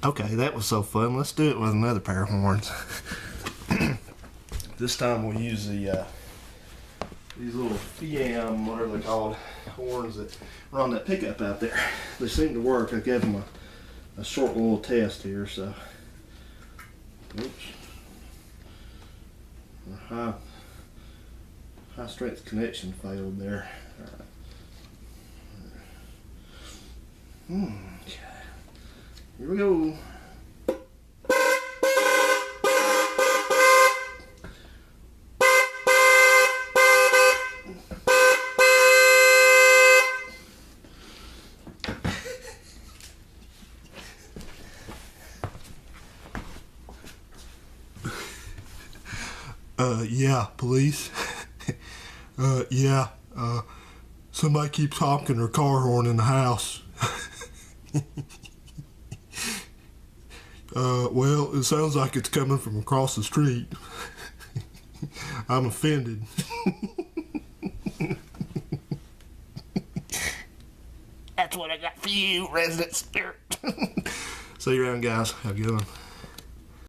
Okay, that was so fun. Let's do it with another pair of horns. This time we'll use the these little Fiam, whatever they're called, horns that are on that pickup out there. They seem to work. I gave them a short little test here, so. Oops. High strength connection failed there. All right. Okay. Here we go. Yeah, police. Yeah, somebody keeps honking their car horn in the house. Well, it sounds like it's coming from across the street. I'm offended. That's what I got for you, resident spirit. See you around, guys. Have a good one.